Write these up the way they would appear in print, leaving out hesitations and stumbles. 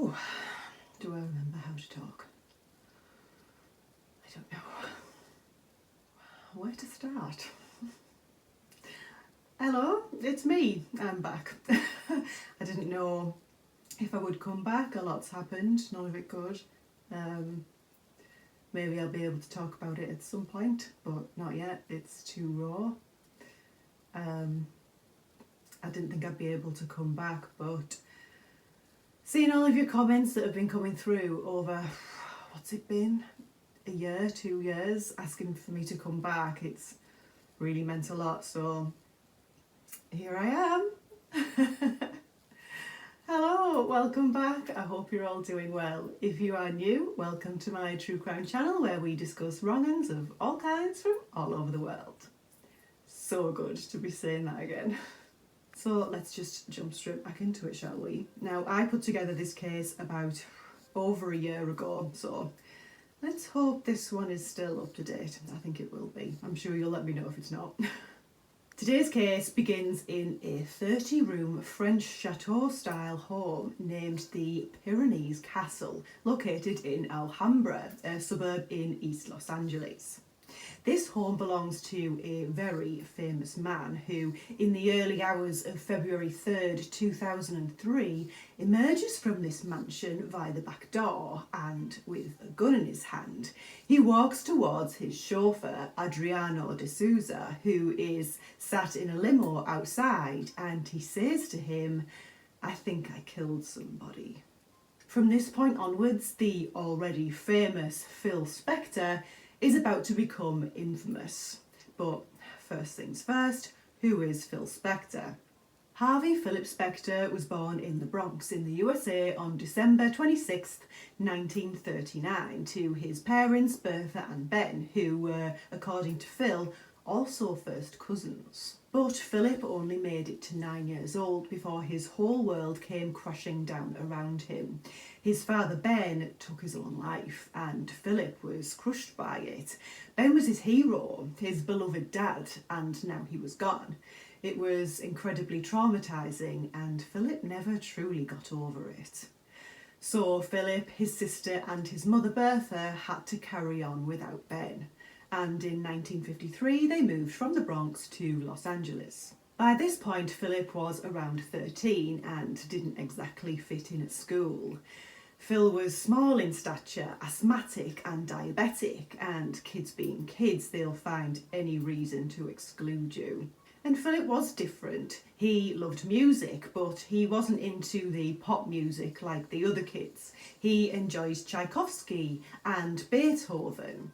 Oh, do I remember how to talk? I don't know. Where to start? Hello, it's me. I'm back. I didn't know if I would come back. A lot's happened, none of it good. Maybe I'll be able to talk about it at some point, but not yet. It's too raw. I didn't think I'd be able to come back, but seeing all of your comments that have been coming through over, what's it been? A year, 2 years, asking for me to come back, it's really meant a lot, so here I am. Hello, welcome back. I hope you're all doing well. If you are new, welcome to my true crime channel where we discuss wrong-uns of all kinds from all over the world. So good to be saying that again. So let's just jump straight back into it, shall we? Now, I put together this case about over a year ago, so let's hope this one is still up to date. I think it will be. I'm sure you'll let me know if it's not. Today's case begins in a 30-room French chateau-style home named the Pyrenees Castle, located in Alhambra, a suburb in East Los Angeles. This home belongs to a very famous man who, in the early hours of February 3rd, 2003, emerges from this mansion via the back door and, with a gun in his hand, he walks towards his chauffeur, Adriano de Souza, who is sat in a limo outside, and he says to him, "I think I killed somebody." From this point onwards, the already famous Phil Spector is about to become infamous. But first things first, who is Phil Spector? Harvey Philip Spector was born in the Bronx in the USA on December 26th, 1939 to his parents Bertha and Ben, who were, according to Phil, also first cousins. But Philip only made it to 9 years old before his whole world came crashing down around him. His father Ben took his own life and Philip was crushed by it. Ben was his hero, his beloved dad, and now he was gone. It was incredibly traumatising and Philip never truly got over it. So Philip, his sister and his mother Bertha had to carry on without Ben. And in 1953 they moved from the Bronx to Los Angeles. By this point Philip was around 13 and didn't exactly fit in at school. Phil was small in stature, asthmatic and diabetic, and kids being kids, they'll find any reason to exclude you. And Philip was different. He loved music, but he wasn't into the pop music like the other kids. He enjoyed Tchaikovsky and Beethoven.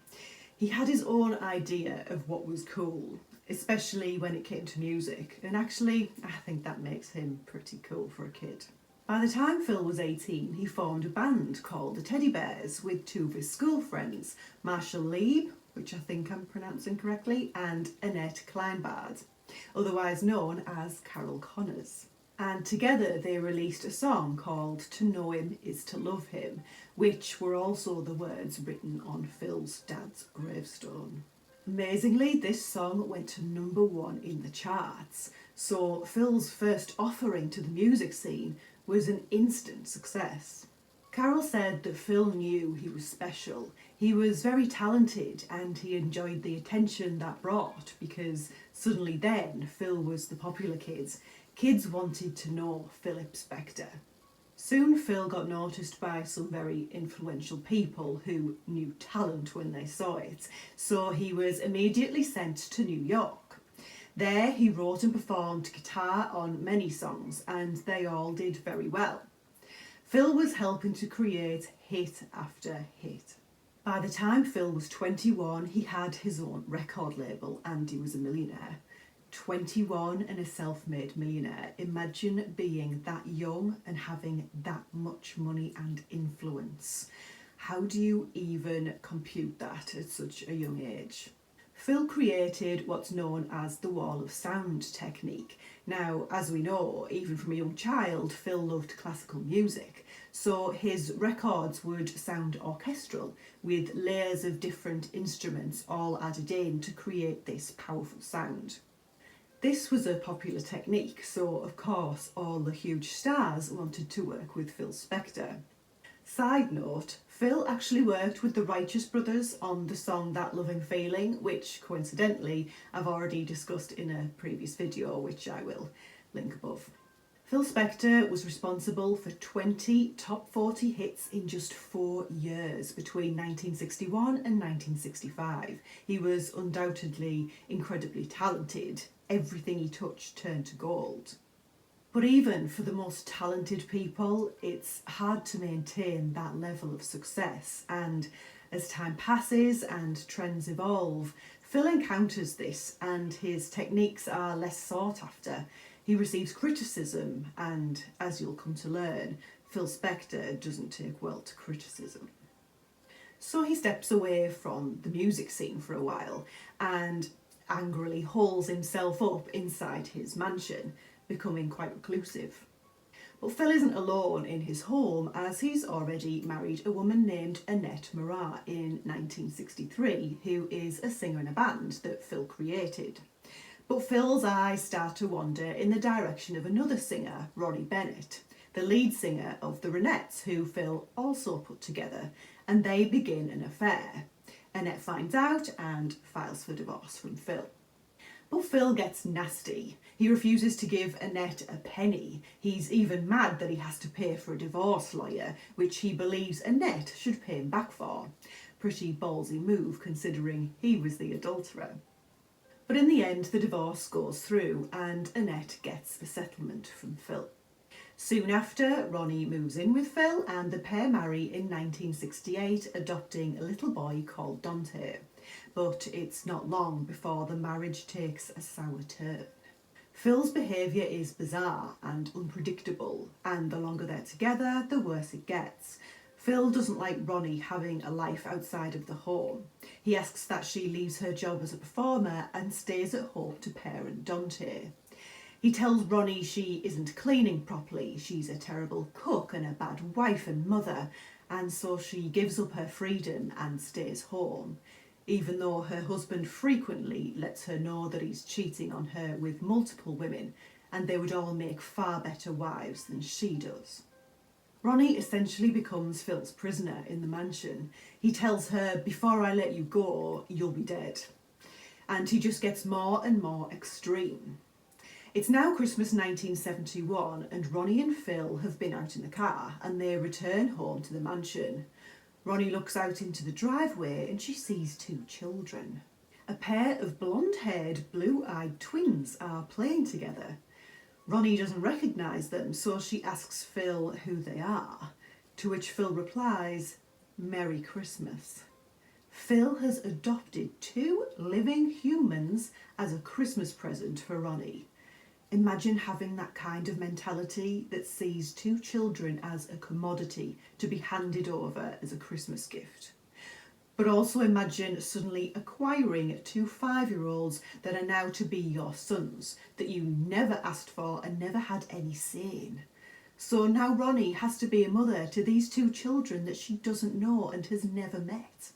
He had his own idea of what was cool, especially when it came to music, and actually I think that makes him pretty cool for a kid. By the time Phil was 18, he formed a band called the Teddy Bears with two of his school friends, Marshall Lieb, which I think I'm pronouncing correctly, and Annette Kleinbard, otherwise known as Carol Connors. And together they released a song called "To Know Him Is to Love Him," which were also the words written on Phil's dad's gravestone. Amazingly, this song went to #1 in the charts, so Phil's first offering to the music scene was an instant success. Carol said that Phil knew he was special. He was very talented and he enjoyed the attention that brought, because suddenly then Phil was the popular kid. Kids wanted to know Philip Spector. Soon Phil got noticed by some very influential people who knew talent when they saw it, so he was immediately sent to New York. There he wrote and performed guitar on many songs, and they all did very well. Phil was helping to create hit after hit. By the time Phil was 21, he had his own record label and he was a millionaire. 21 and a self-made millionaire. Imagine being that young and having that much money and influence. How do you even compute that at such a young age? Phil created what's known as the wall of sound technique. Now, as we know, even from a young child, Phil loved classical music, so his records would sound orchestral, with layers of different instruments all added in to create this powerful sound. This was a popular technique, so of course all the huge stars wanted to work with Phil Spector. Side note, Phil actually worked with the Righteous Brothers on the song That Loving Feeling, which coincidentally I've already discussed in a previous video, which I will link above. Phil Spector was responsible for 20 top 40 hits in just 4 years between 1961 and 1965. He was undoubtedly incredibly talented. Everything he touched turned to gold. But even for the most talented people, it's hard to maintain that level of success. And as time passes and trends evolve, Phil encounters this and his techniques are less sought after. He receives criticism and, as you'll come to learn, Phil Spector doesn't take well to criticism. So he steps away from the music scene for a while and angrily holes himself up inside his mansion, becoming quite reclusive. But Phil isn't alone in his home, as he's already married a woman named Annette Marat in 1963, who is a singer in a band that Phil created. But Phil's eyes start to wander in the direction of another singer, Ronnie Bennett, the lead singer of the Ronettes, who Phil also put together, and they begin an affair. Annette finds out and files for divorce from Phil. But Phil gets nasty. He refuses to give Annette a penny. He's even mad that he has to pay for a divorce lawyer, which he believes Annette should pay him back for. Pretty ballsy move considering he was the adulterer. But in the end, the divorce goes through and Annette gets a settlement from Phil. Soon after, Ronnie moves in with Phil and the pair marry in 1968, adopting a little boy called Dante. But it's not long before the marriage takes a sour turn. Phil's behaviour is bizarre and unpredictable, and the longer they're together, the worse it gets. Phil doesn't like Ronnie having a life outside of the home. He asks that she leaves her job as a performer and stays at home to parent Dante. He tells Ronnie she isn't cleaning properly, she's a terrible cook and a bad wife and mother, and so she gives up her freedom and stays home, even though her husband frequently lets her know that he's cheating on her with multiple women, and they would all make far better wives than she does. Ronnie essentially becomes Phil's prisoner in the mansion. He tells her, "Before I let you go, you'll be dead." And he just gets more and more extreme. It's now Christmas 1971 and Ronnie and Phil have been out in the car and they return home to the mansion. Ronnie looks out into the driveway and she sees 2 children. A pair of blonde-haired, blue-eyed twins are playing together. Ronnie doesn't recognise them, so she asks Phil who they are, to which Phil replies, "Merry Christmas." Phil has adopted 2 living humans as a Christmas present for Ronnie. Imagine having that kind of mentality that sees 2 children as a commodity to be handed over as a Christmas gift. But also imagine suddenly acquiring 2 5-year-olds that are now to be your sons, that you never asked for and never had any say in. So now Ronnie has to be a mother to these 2 children that she doesn't know and has never met.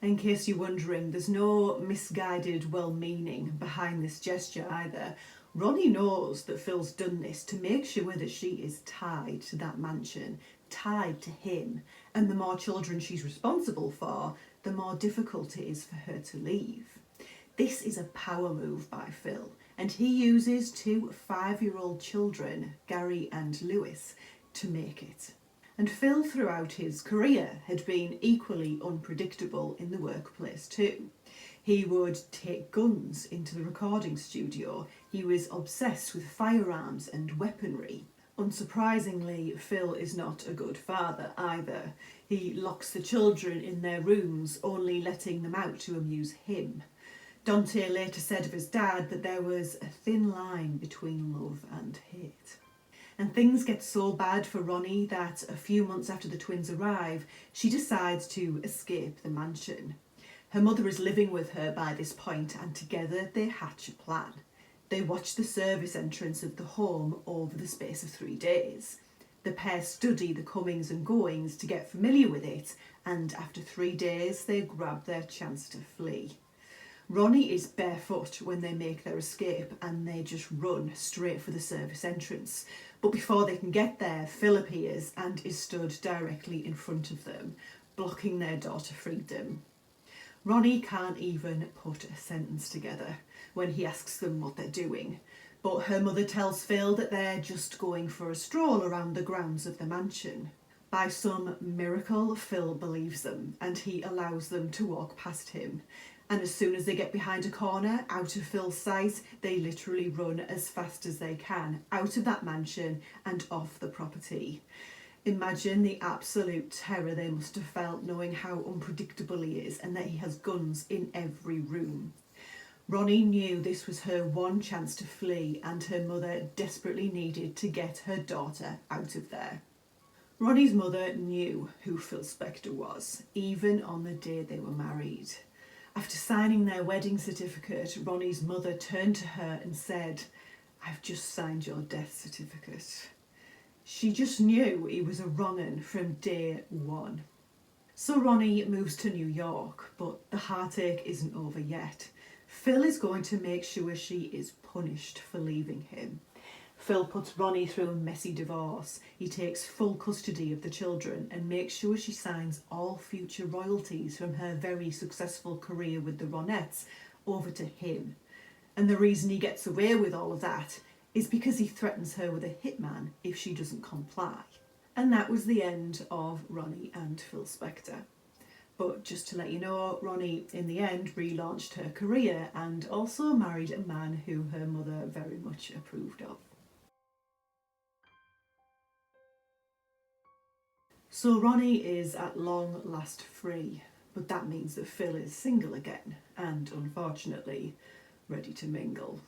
In case you're wondering, there's no misguided well-meaning behind this gesture either. Ronnie knows that Phil's done this to make sure that she is tied to that mansion, tied to him, and the more children she's responsible for, the more difficult it is for her to leave. This is a power move by Phil, and he uses 2 5-year-old children, Gary and Lewis, to make it. And Phil throughout his career had been equally unpredictable in the workplace too. He would take guns into the recording studio. He was obsessed with firearms and weaponry. Unsurprisingly, Phil is not a good father either. He locks the children in their rooms, only letting them out to amuse him. Dante later said of his dad that there was a thin line between love and hate. And things get so bad for Ronnie that a few months after the twins arrive, she decides to escape the mansion. Her mother is living with her by this point, and together they hatch a plan. They watch the service entrance of the home over the space of 3 days. The pair study the comings and goings to get familiar with it, and after 3 days they grab their chance to flee. Ronnie is barefoot when they make their escape and they just run straight for the service entrance. But before they can get there, Phil appears and is stood directly in front of them, blocking their daughter freedom. Ronnie can't even put a sentence together when he asks them what they're doing, but her mother tells Phil that they're just going for a stroll around the grounds of the mansion. By some miracle, Phil believes them and he allows them to walk past him. And as soon as they get behind a corner, out of Phil's sight, they literally run as fast as they can out of that mansion and off the property. Imagine the absolute terror they must have felt knowing how unpredictable he is and that he has guns in every room. Ronnie knew this was her one chance to flee and her mother desperately needed to get her daughter out of there. Ronnie's mother knew who Phil Spector was, even on the day they were married. After signing their wedding certificate, Ronnie's mother turned to her and said, "I've just signed your death certificate." She just knew he was a wrong-un from day one. So Ronnie moves to New York, but the heartache isn't over yet. Phil is going to make sure she is punished for leaving him. Phil puts Ronnie through a messy divorce. He takes full custody of the children and makes sure she signs all future royalties from her very successful career with the Ronettes over to him. And the reason he gets away with all of that is because he threatens her with a hitman if she doesn't comply. And that was the end of Ronnie and Phil Spector. But just to let you know, Ronnie in the end relaunched her career and also married a man who her mother very much approved of. So Ronnie is at long last free, but that means that Phil is single again and, unfortunately, ready to mingle.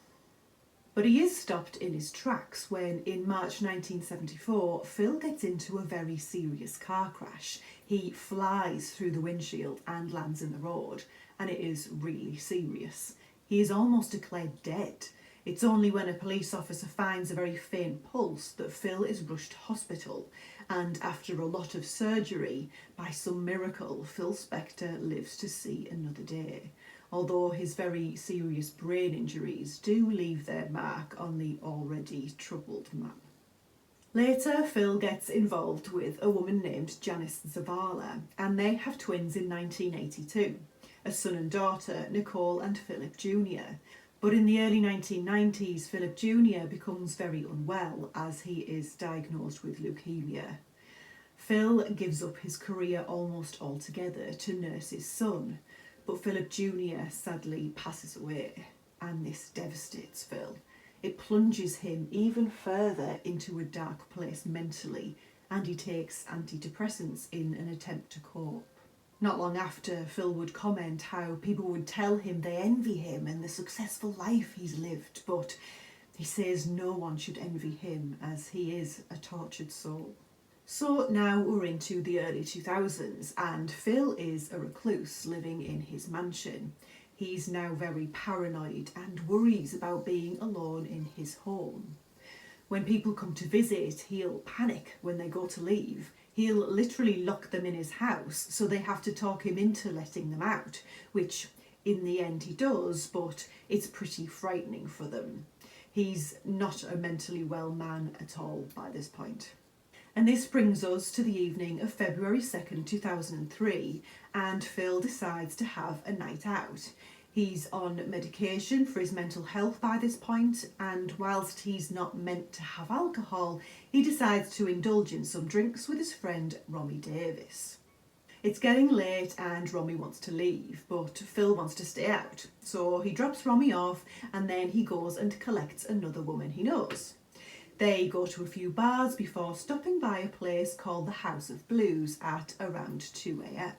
But he is stopped in his tracks when, in March 1974, Phil gets into a very serious car crash. He flies through the windshield and lands in the road, and it is really serious. He is almost declared dead. It's only when a police officer finds a very faint pulse that Phil is rushed to hospital, and after a lot of surgery, by some miracle, Phil Spector lives to see another day, although his very serious brain injuries do leave their mark on the already troubled man. Later, Phil gets involved with a woman named Janice Zavala, and they have twins in 1982, a son and daughter, Nicole and Philip Jr. But in the early 1990s, Philip Jr. becomes very unwell as he is diagnosed with leukemia. Phil gives up his career almost altogether to nurse his son, but Philip Jr. sadly passes away, and this devastates Phil. It plunges him even further into a dark place mentally, and he takes antidepressants in an attempt to cope. Not long after, Phil would comment how people would tell him they envy him and the successful life he's lived, but he says no one should envy him as he is a tortured soul. So now we're into the early 2000s and Phil is a recluse living in his mansion. He's now very paranoid and worries about being alone in his home. When people come to visit, he'll panic when they go to leave. He'll literally lock them in his house, so they have to talk him into letting them out, which in the end he does, but it's pretty frightening for them. He's not a mentally well man at all by this point. And this brings us to the evening of February 2nd, 2003, and Phil decides to have a night out. He's on medication for his mental health by this point, and whilst he's not meant to have alcohol, he decides to indulge in some drinks with his friend Romy Davis. It's getting late and Romy wants to leave, but Phil wants to stay out. So he drops Romy off and then he goes and collects another woman he knows. They go to a few bars before stopping by a place called the House of Blues at around 2 a.m.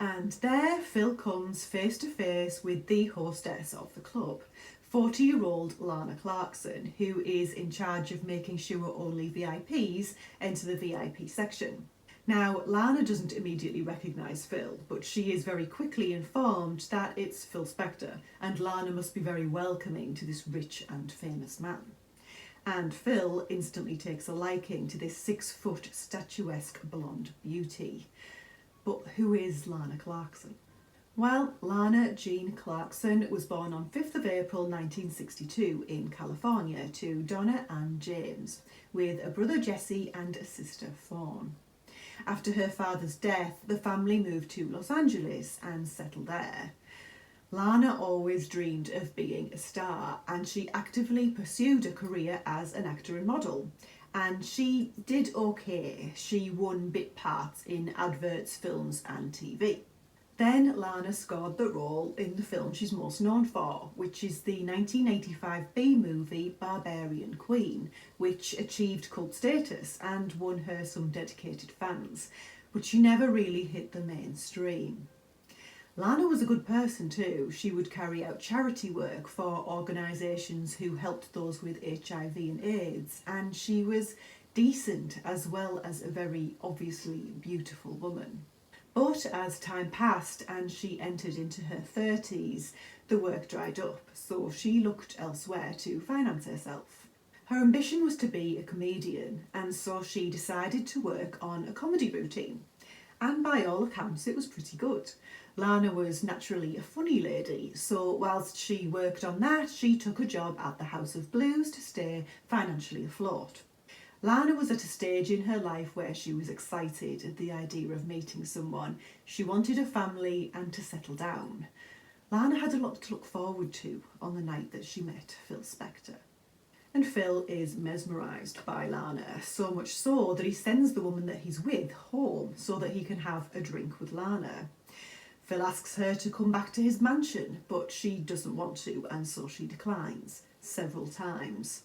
And there Phil comes face to face with the hostess of the club, 40-year-old Lana Clarkson, who is in charge of making sure only VIPs enter the VIP section. Now, Lana doesn't immediately recognise Phil, but she is very quickly informed that it's Phil Spector, and Lana must be very welcoming to this rich and famous man. And Phil instantly takes a liking to this 6-foot statuesque blonde beauty. But who is Lana Clarkson? Well, Lana Jean Clarkson was born on 5th of April 1962 in California to Donna and James, with a brother Jesse and a sister Fawn. After her father's death, the family moved to Los Angeles and settled there. Lana always dreamed of being a star, and she actively pursued a career as an actor and model. And she did okay. She won bit parts in adverts, films and TV. Then Lana scored the role in the film she's most known for, which is the 1985 B-movie Barbarian Queen, which achieved cult status and won her some dedicated fans, but she never really hit the mainstream. Lana was a good person too. She would carry out charity work for organisations who helped those with HIV and AIDS, and she was decent as well as a very obviously beautiful woman. But as time passed and she entered into her 30s, the work dried up, so she looked elsewhere to finance herself. Her ambition was to be a comedian, and so she decided to work on a comedy routine. And by all accounts, it was pretty good. Lana was naturally a funny lady, so whilst she worked on that, she took a job at the House of Blues to stay financially afloat. Lana was at a stage in her life where she was excited at the idea of meeting someone. She wanted a family and to settle down. Lana had a lot to look forward to on the night that she met Phil Spector. And Phil is mesmerised by Lana, so much so that he sends the woman that he's with home so that he can have a drink with Lana. Phil asks her to come back to his mansion, but she doesn't want to, and so she declines several times.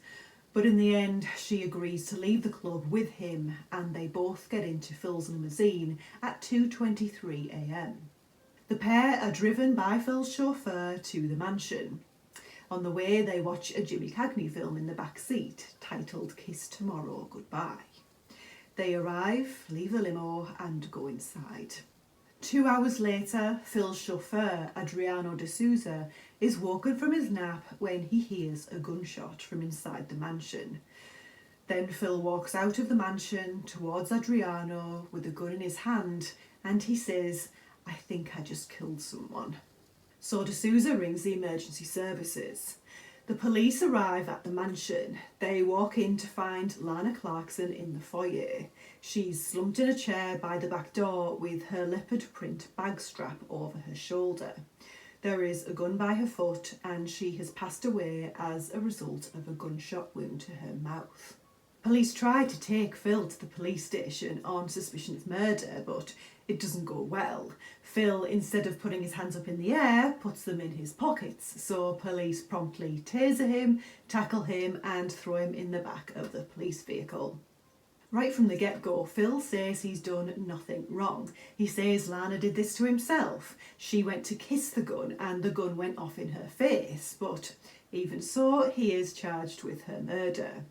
But in the end, she agrees to leave the club with him, and they both get into Phil's limousine at 2:23 a.m. The pair are driven by Phil's chauffeur to the mansion. On the way, they watch a Jimmy Cagney film in the back seat, titled Kiss Tomorrow Goodbye. They arrive, leave the limo, and go inside. 2 hours later, Phil's chauffeur, Adriano de Souza, is woken from his nap when he hears a gunshot from inside the mansion. Then Phil walks out of the mansion towards Adriano with a gun in his hand, and he says, "I think I just killed someone." So de Souza rings the emergency services. The police arrive at the mansion. They walk in to find Lana Clarkson in the foyer. She's slumped in a chair by the back door with her leopard print bag strap over her shoulder. There is a gun by her foot, and she has passed away as a result of a gunshot wound to her mouth. Police try to take Phil to the police station on suspicion of murder, but it doesn't go well. Phil, instead of putting his hands up in the air, puts them in his pockets, so police promptly taser him, tackle him and throw him in the back of the police vehicle. Right from the get-go, Phil says he's done nothing wrong. He says Lana did this to himself. She went to kiss the gun and the gun went off in her face, but even so, he is charged with her murder.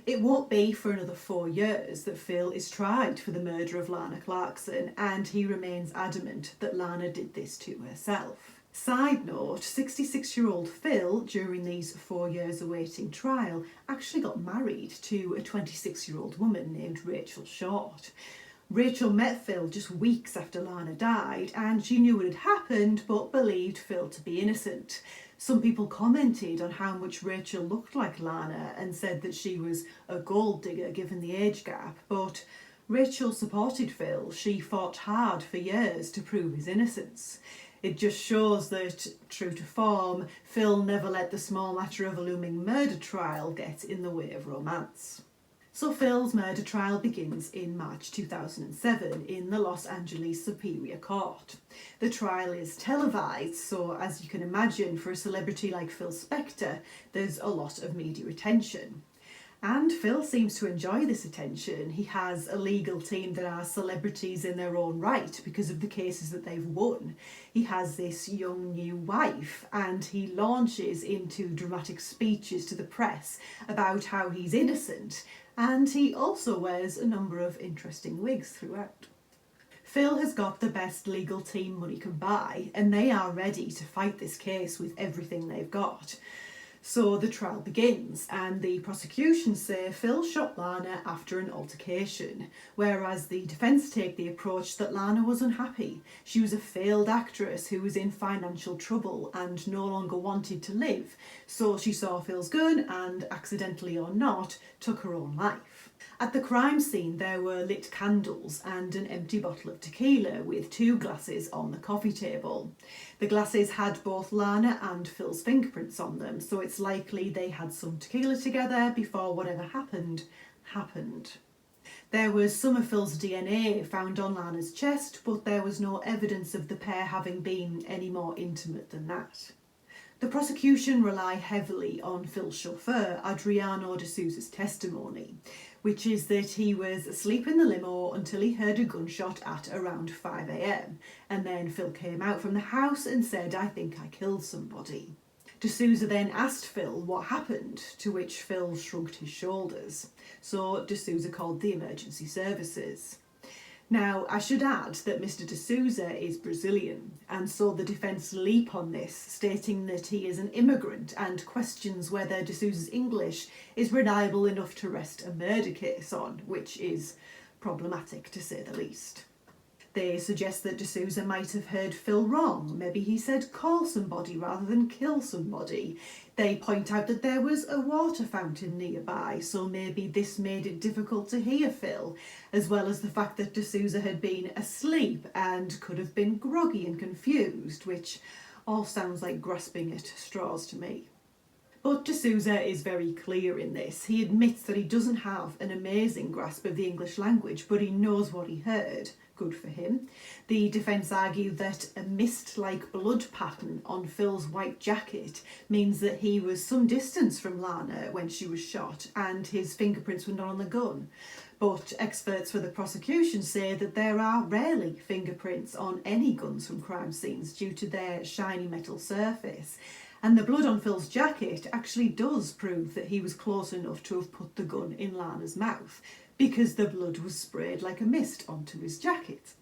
It won't be for another 4 years that Phil is tried for the murder of Lana Clarkson, and he remains adamant that Lana did this to herself. Side note, 66-year-old Phil, during these 4 years awaiting trial, actually got married to a 26-year-old woman named Rachel Short. Rachel met Phil just weeks after Lana died, and she knew what had happened but believed Phil to be innocent. Some people commented on how much Rachel looked like Lana and said that she was a gold digger given the age gap, but Rachel supported Phil. She fought hard for years to prove his innocence. It just shows that, true to form, Phil never let the small matter of a looming murder trial get in the way of romance. So Phil's murder trial begins in March 2007 in the Los Angeles Superior Court. The trial is televised, so as you can imagine, for a celebrity like Phil Spector, there's a lot of media attention. And Phil seems to enjoy this attention. He has a legal team that are celebrities in their own right because of the cases that they've won. He has this young new wife, and he launches into dramatic speeches to the press about how he's innocent, and he also wears a number of interesting wigs throughout. Phil has got the best legal team money can buy, and they are ready to fight this case with everything they've got. So the trial begins, and the prosecution say Phil shot Lana after an altercation, whereas the defence take the approach that Lana was unhappy. She was a failed actress who was in financial trouble and no longer wanted to live, so she saw Phil's gun and, accidentally or not, took her own life. At the crime scene there were lit candles and an empty bottle of tequila with 2 glasses on the coffee table. The glasses had both Lana and Phil's fingerprints on them, so it's likely they had some tequila together before whatever happened. There was some of Phil's DNA found on Lana's chest, but there was no evidence of the pair having been any more intimate than that. The prosecution rely heavily on Phil's chauffeur, Adriano de Souza's testimony, which is that he was asleep in the limo until he heard a gunshot at around 5 a.m. and then Phil came out from the house and said, "I think I killed somebody." De Souza then asked Phil what happened, to which Phil shrugged his shoulders. So De Souza called the emergency services. Now, I should add that Mr. De Souza is Brazilian, and so the defence leap on this, stating that he is an immigrant and questions whether De Souza's English is reliable enough to rest a murder case on, which is problematic to say the least. They suggest that De Souza might have heard Phil wrong. Maybe he said call somebody rather than kill somebody. They point out that there was a water fountain nearby, so maybe this made it difficult to hear Phil, as well as the fact that De Souza had been asleep and could have been groggy and confused, which all sounds like grasping at straws to me. But De Souza is very clear in this. He admits that he doesn't have an amazing grasp of the English language, but he knows what he heard. Good for him. The defence argue that a mist-like blood pattern on Phil's white jacket means that he was some distance from Lana when she was shot and his fingerprints were not on the gun. But experts for the prosecution say that there are rarely fingerprints on any guns from crime scenes due to their shiny metal surface. And the blood on Phil's jacket actually does prove that he was close enough to have put the gun in Lana's mouth, because the blood was sprayed like a mist onto his jacket.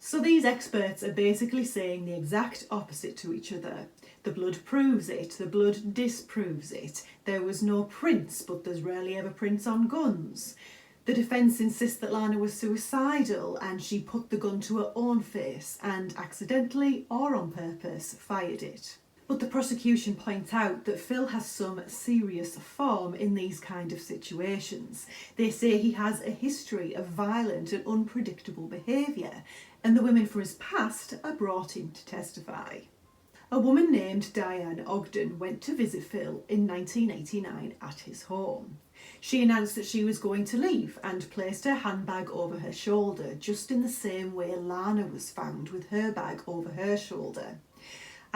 So these experts are basically saying the exact opposite to each other. The blood proves it, the blood disproves it. There was no prints, but there's rarely ever prints on guns. The defence insists that Lana was suicidal and she put the gun to her own face and accidentally or on purpose fired it. But the prosecution point out that Phil has some serious form in these kind of situations. They say he has a history of violent and unpredictable behaviour, and the women from his past are brought in to testify. A woman named Diane Ogden went to visit Phil in 1989 at his home. She announced that she was going to leave and placed her handbag over her shoulder, just in the same way Lana was found with her bag over her shoulder.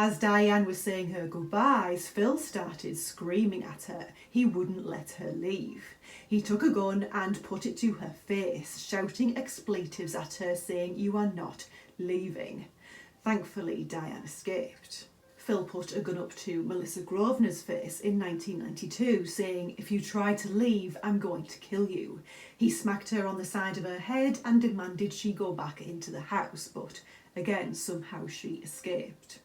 As Diane was saying her goodbyes, Phil started screaming at her. He wouldn't let her leave. He took a gun and put it to her face, shouting expletives at her, saying, "You are not leaving." Thankfully, Diane escaped. Phil put a gun up to Melissa Grosvenor's face in 1992, saying, "If you try to leave, I'm going to kill you." He smacked her on the side of her head and demanded she go back into the house, but again, somehow she escaped.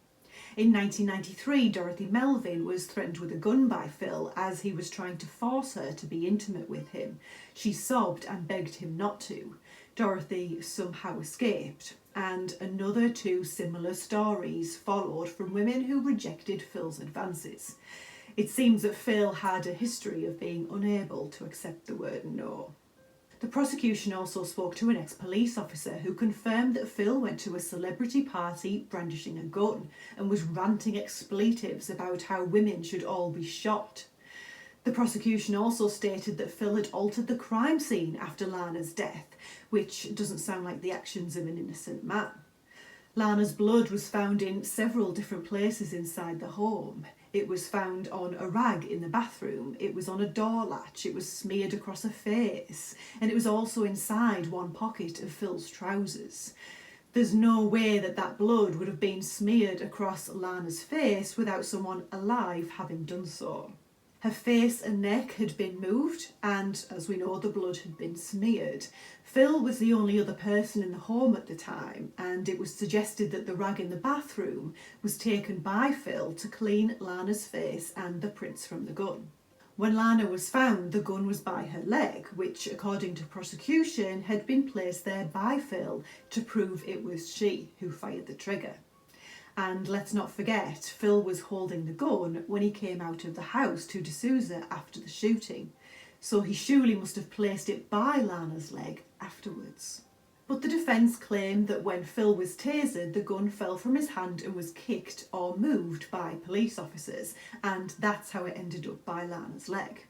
In 1993, Dorothy Melvin was threatened with a gun by Phil as he was trying to force her to be intimate with him. She sobbed and begged him not to. Dorothy somehow escaped, and another 2 similar stories followed from women who rejected Phil's advances. It seems that Phil had a history of being unable to accept the word no. The prosecution also spoke to an ex-police officer who confirmed that Phil went to a celebrity party brandishing a gun and was ranting expletives about how women should all be shot. The prosecution also stated that Phil had altered the crime scene after Lana's death, which doesn't sound like the actions of an innocent man. Lana's blood was found in several different places inside the home. It was found on a rag in the bathroom, it was on a door latch, it was smeared across her face, and it was also inside one pocket of Phil's trousers. There's no way that that blood would have been smeared across Lana's face without someone alive having done so. Her face and neck had been moved, and as we know, the blood had been smeared. Phil was the only other person in the home at the time, and it was suggested that the rag in the bathroom was taken by Phil to clean Lana's face and the prints from the gun. When Lana was found, the gun was by her leg, which, according to prosecution, had been placed there by Phil to prove it was she who fired the trigger. And let's not forget, Phil was holding the gun when he came out of the house to D'Souza after the shooting, so he surely must have placed it by Lana's leg afterwards. But the defence claimed that when Phil was tasered, the gun fell from his hand and was kicked or moved by police officers, and that's how it ended up by Lana's leg.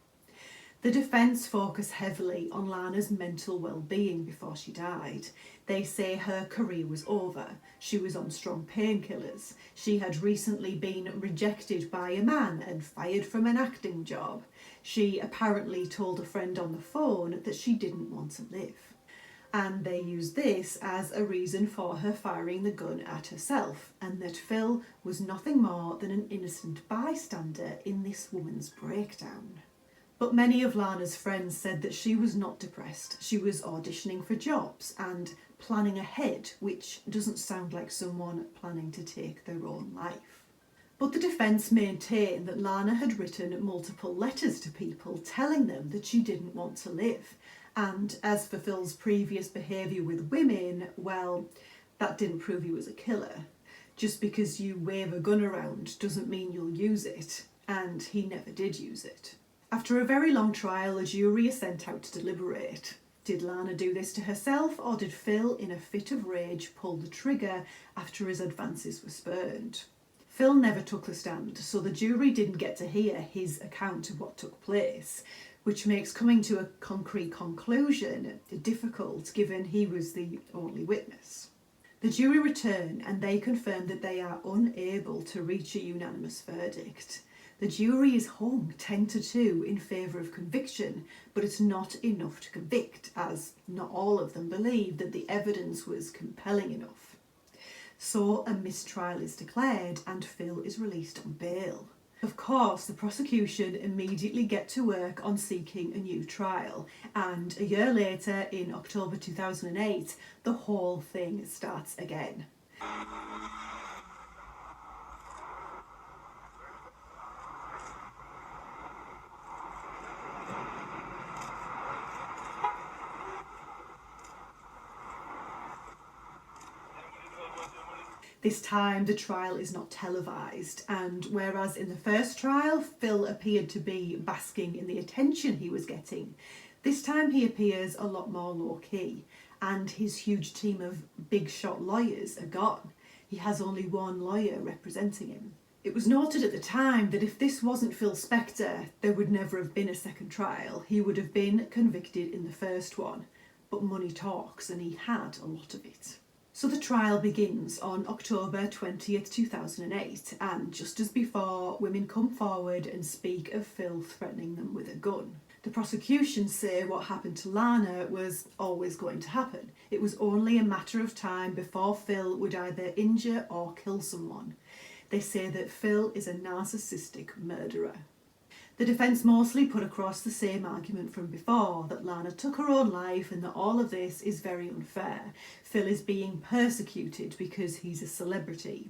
The defence focus heavily on Lana's mental well-being before she died. They say her career was over. She was on strong painkillers. She had recently been rejected by a man and fired from an acting job. She apparently told a friend on the phone that she didn't want to live. And they used this as a reason for her firing the gun at herself, and that Phil was nothing more than an innocent bystander in this woman's breakdown. But many of Lana's friends said that she was not depressed. She was auditioning for jobs and planning ahead, which doesn't sound like someone planning to take their own life. But the defence maintained that Lana had written multiple letters to people telling them that she didn't want to live. And as for Phil's previous behaviour with women, well, that didn't prove he was a killer. Just because you wave a gun around doesn't mean you'll use it, and he never did use it. After a very long trial, a jury is sent out to deliberate. Did Lana do this to herself, or did Phil, in a fit of rage, pull the trigger after his advances were spurned? Phil never took the stand, so the jury didn't get to hear his account of what took place, which makes coming to a concrete conclusion difficult given he was the only witness. The jury return and they confirm that they are unable to reach a unanimous verdict. The jury is hung 10-2 in favour of conviction, but it's not enough to convict, as not all of them believe that the evidence was compelling enough. So a mistrial is declared and Phil is released on bail. Of course, the prosecution immediately get to work on seeking a new trial, and a year later, in October 2008, the whole thing starts again. This time the trial is not televised, and whereas in the first trial Phil appeared to be basking in the attention he was getting, this time he appears a lot more low-key, and his huge team of big shot lawyers are gone. He has only one lawyer representing him. It was noted at the time that if this wasn't Phil Spector, there would never have been a second trial. He would have been convicted in the first one, but money talks and he had a lot of it. So the trial begins on October 20th, 2008, and just as before, women come forward and speak of Phil threatening them with a gun. The prosecution say what happened to Lana was always going to happen. It was only a matter of time before Phil would either injure or kill someone. They say that Phil is a narcissistic murderer. The defence mostly put across the same argument from before, that Lana took her own life and that all of this is very unfair. Phil is being persecuted because he's a celebrity.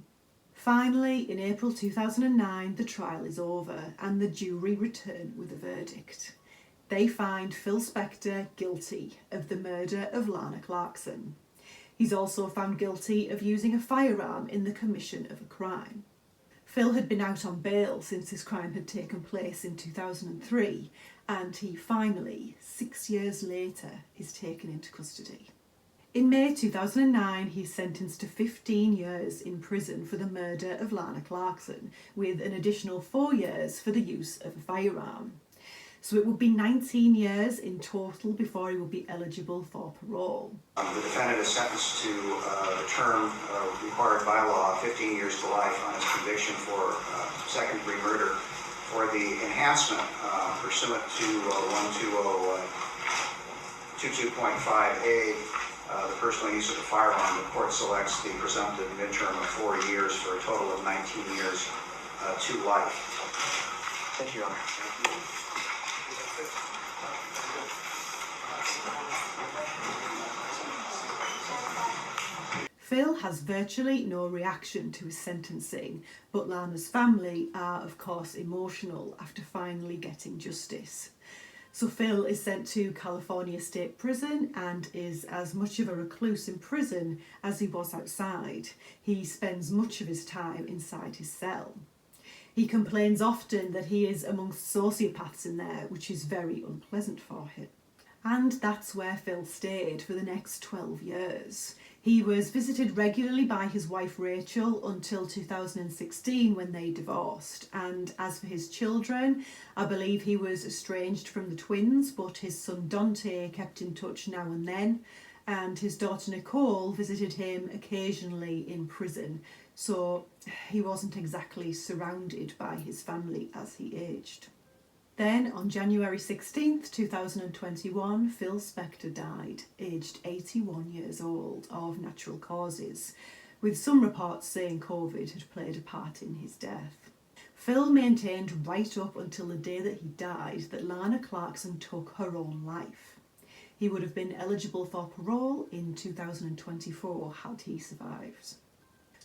Finally, in April 2009, the trial is over and the jury return with a verdict. They find Phil Spector guilty of the murder of Lana Clarkson. He's also found guilty of using a firearm in the commission of a crime. Phil had been out on bail since this crime had taken place in 2003, and he finally, 6 years later, is taken into custody. In May 2009, he's sentenced to 15 years in prison for the murder of Lana Clarkson, with an additional 4 years for the use of a firearm. So it would be 19 years in total before he would be eligible for parole. The defendant is sentenced to the term required by law, 15 years to life on his conviction for second-degree murder for the enhancement pursuant to 120.22.5a, the personal use of a firearm. The court selects the presumptive midterm of 4 years for a total of 19 years to life. Thank you, Your Honor. Phil has virtually no reaction to his sentencing, but Lana's family are of course emotional after finally getting justice. So Phil is sent to California State Prison and is as much of a recluse in prison as he was outside. He spends much of his time inside his cell. He complains often that he is amongst sociopaths in there, which is very unpleasant for him. And that's where Phil stayed for the next 12 years. He was visited regularly by his wife Rachel until 2016 when they divorced. And as for his children, I believe he was estranged from the twins, but his son Dante kept in touch now and then. And his daughter Nicole visited him occasionally in prison. So he wasn't exactly surrounded by his family as he aged. Then, on January 16th, 2021, Phil Spector died, aged 81 years old, of natural causes, with some reports saying COVID had played a part in his death. Phil maintained right up until the day that he died that Lana Clarkson took her own life. He would have been eligible for parole in 2024 had he survived.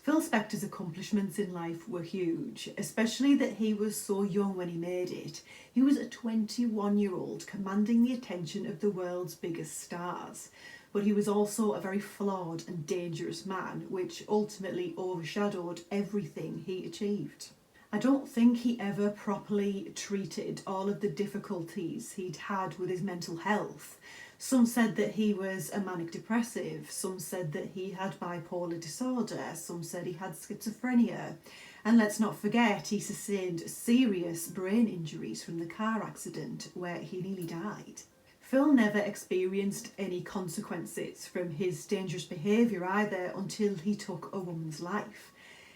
Phil Spector's accomplishments in life were huge, especially that he was so young when he made it. He was a 21-year-old commanding the attention of the world's biggest stars. But he was also a very flawed and dangerous man, which ultimately overshadowed everything he achieved. I don't think he ever properly treated all of the difficulties he'd had with his mental health. Some said that he was a manic depressive, some said that he had bipolar disorder, some said he had schizophrenia. And let's not forget, he sustained serious brain injuries from the car accident where he nearly died. Phil never experienced any consequences from his dangerous behaviour either until he took a woman's life.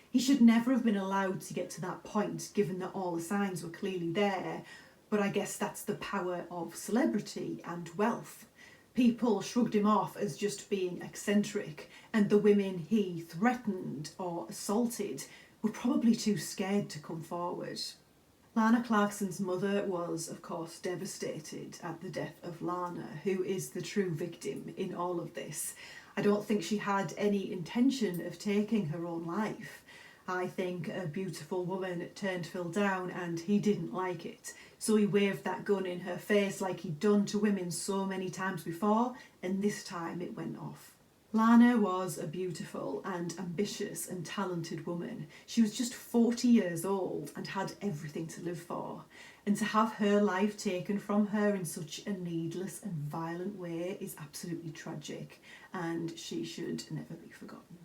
He should never have been allowed to get to that point, given that all the signs were clearly there, but I guess that's the power of celebrity and wealth. People shrugged him off as just being eccentric, and the women he threatened or assaulted were probably too scared to come forward. Lana Clarkson's mother was, of course, devastated at the death of Lana, who is the true victim in all of this. I don't think she had any intention of taking her own life. I think a beautiful woman turned Phil down and he didn't like it. So he waved that gun in her face like he'd done to women so many times before, and this time it went off. Lana was a beautiful and ambitious and talented woman. She was just 40 years old and had everything to live for. And to have her life taken from her in such a needless and violent way is absolutely tragic, and she should never be forgotten.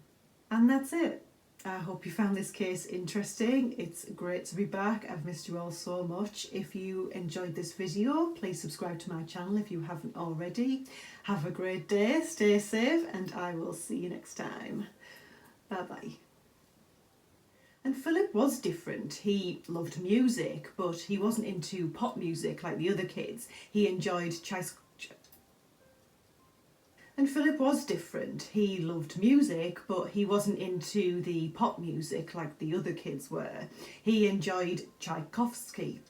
And that's it. I hope you found this case interesting. It's great to be back. I've missed you all so much. If you enjoyed this video, please subscribe to my channel if you haven't already. Have a great day, stay safe, and I will see you next time. Bye bye. And Philip was different. He loved music, but he wasn't into pop music like the other kids. He enjoyed And Philip was different. He loved music, but he wasn't into the pop music like the other kids were. He enjoyed Tchaikovsky.